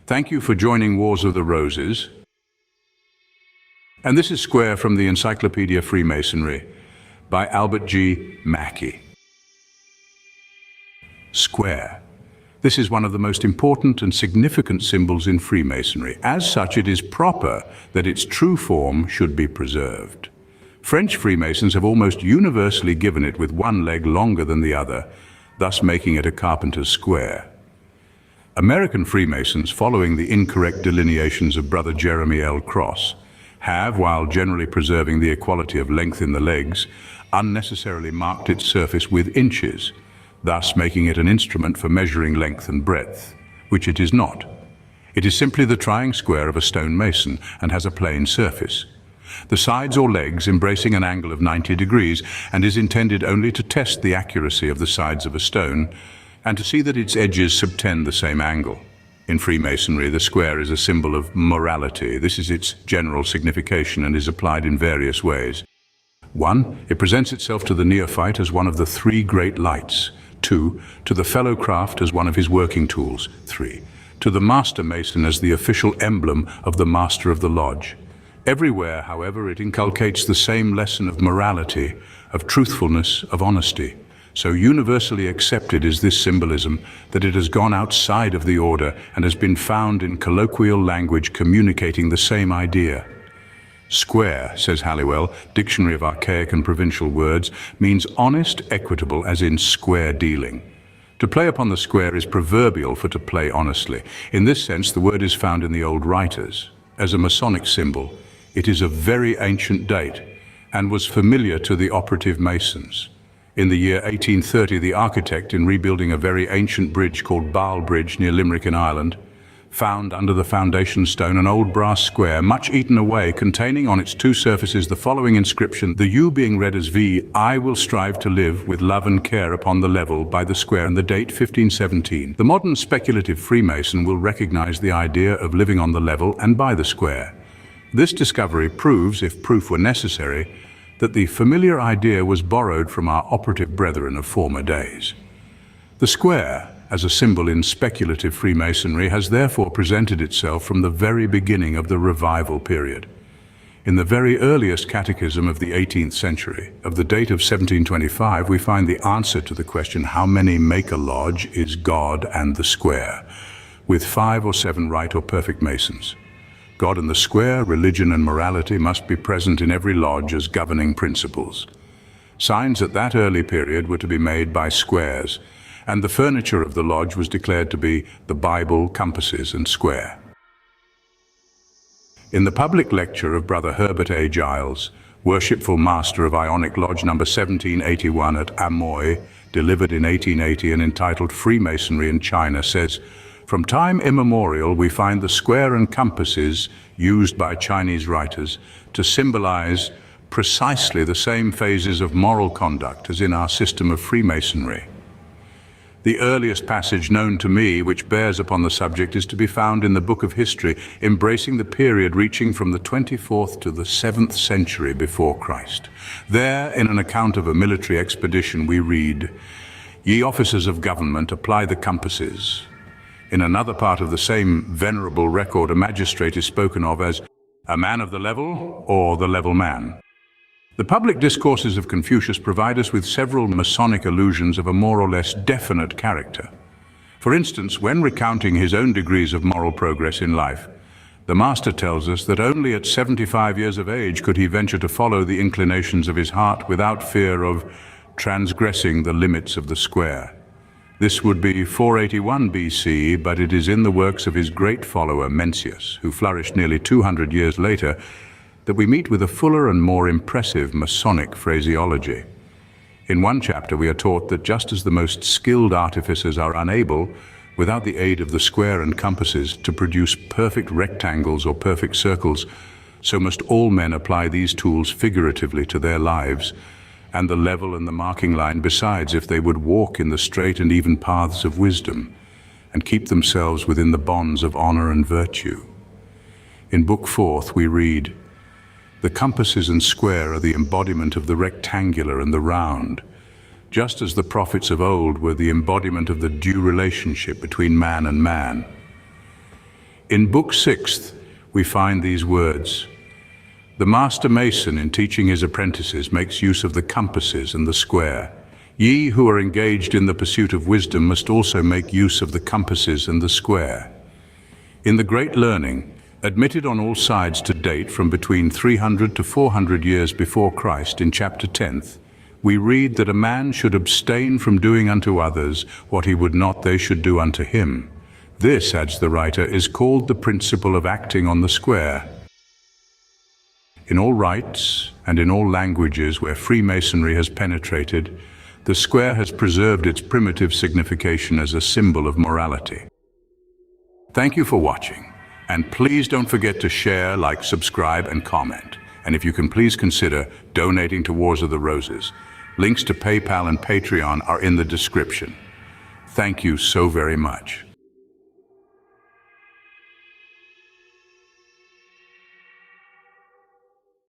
Thank you for joining Wars of the Roses. And this is Square from the Encyclopedia of Freemasonry by Albert G. Mackey. Square. This is one of the most important and significant symbols in Freemasonry. As such, it is proper that its true form should be preserved. French Freemasons have almost universally given it with one leg longer than the other, thus making it a carpenter's square. American Freemasons, following the incorrect delineations of Brother Jeremy L. Cross, have, while generally preserving the equality of length in the legs, unnecessarily marked its surface with inches, thus making it an instrument for measuring length and breadth, which it is not. It is simply the trying square of a stone mason and has a plain surface. The sides or legs embracing an angle of 90 degrees and is intended only to test the accuracy of the sides of a stone and to see that its edges subtend the same angle. In Freemasonry, the square is a symbol of morality. This is its general signification and is applied in various ways. 1. It presents itself to the neophyte as one of the three great lights. 2. To the fellow craft as one of his working tools. 3. To the master mason as the official emblem of the master of the lodge. Everywhere, however, it inculcates the same lesson of morality, of truthfulness, of honesty. So universally accepted is this symbolism that it has gone outside of the order and has been found in colloquial language communicating the same idea. Square, says Halliwell, Dictionary of Archaic and Provincial Words, means honest, equitable, as in square dealing. To play upon the square is proverbial for to play honestly. In this sense, the word is found in the old writers. As a Masonic symbol, it is of very ancient date and was familiar to the operative Masons. In the year 1830, the architect, in rebuilding a very ancient bridge called Barle Bridge near Limerick in Ireland, found under the foundation stone an old brass square, much eaten away, containing on its two surfaces the following inscription, the U being read as V, I will strive to live with love and care upon the level by the square, and the date 1517. The modern speculative Freemason will recognize the idea of living on the level and by the square. This discovery proves, if proof were necessary, that the familiar idea was borrowed from our operative brethren of former days. The square, as a symbol in speculative Freemasonry, has therefore presented itself from the very beginning of the revival period. In the very earliest catechism of the 18th century, of the date of 1725, we find the answer to the question, how many make a lodge is God and the square, with 5 or 7 right or perfect masons. God and the square, religion and morality must be present in every lodge as governing principles. Signs at that early period were to be made by squares, and the furniture of the lodge was declared to be the Bible, compasses, and square. In the public lecture of Brother Herbert A. Giles, Worshipful Master of Ionic Lodge number 1781 at Amoy, delivered in 1880 and entitled Freemasonry in China, says, from time immemorial, we find the square and compasses used by Chinese writers to symbolize precisely the same phases of moral conduct as in our system of Freemasonry. The earliest passage known to me which bears upon the subject is to be found in the Book of History, embracing the period reaching from the 24th to the 7th century before Christ. There, in an account of a military expedition, we read, "Ye officers of government, apply the compasses." In another part of the same venerable record, a magistrate is spoken of as a man of the level or the level man. The public discourses of Confucius provide us with several Masonic allusions of a more or less definite character. For instance, when recounting his own degrees of moral progress in life, the master tells us that only at 75 years of age could he venture to follow the inclinations of his heart without fear of transgressing the limits of the square. This would be 481 BC, but it is in the works of his great follower Mencius, who flourished nearly 200 years later, that we meet with a fuller and more impressive Masonic phraseology. In one chapter we are taught that just as the most skilled artificers are unable, without the aid of the square and compasses, to produce perfect rectangles or perfect circles, so must all men apply these tools figuratively to their lives, and the level and the marking line besides, if they would walk in the straight and even paths of wisdom, and keep themselves within the bonds of honor and virtue. In Book 4 we read, the compasses and square are the embodiment of the rectangular and the round, just as the prophets of old were the embodiment of the due relationship between man and man. In Book 6th, we find these words. The master mason, in teaching his apprentices, makes use of the compasses and the square. Ye who are engaged in the pursuit of wisdom must also make use of the compasses and the square. In the great learning, admitted on all sides to date from between 300 to 400 years before Christ in chapter 10th, we read that a man should abstain from doing unto others what he would not they should do unto him. This, adds the writer, is called the principle of acting on the square. In all rites and in all languages where Freemasonry has penetrated, the square has preserved its primitive signification as a symbol of morality. Thank you for watching, and please don't forget to share, like, subscribe, and comment. And if you can, please consider donating to Wars of the Roses. Links to PayPal and Patreon are in the description. Thank you so very much.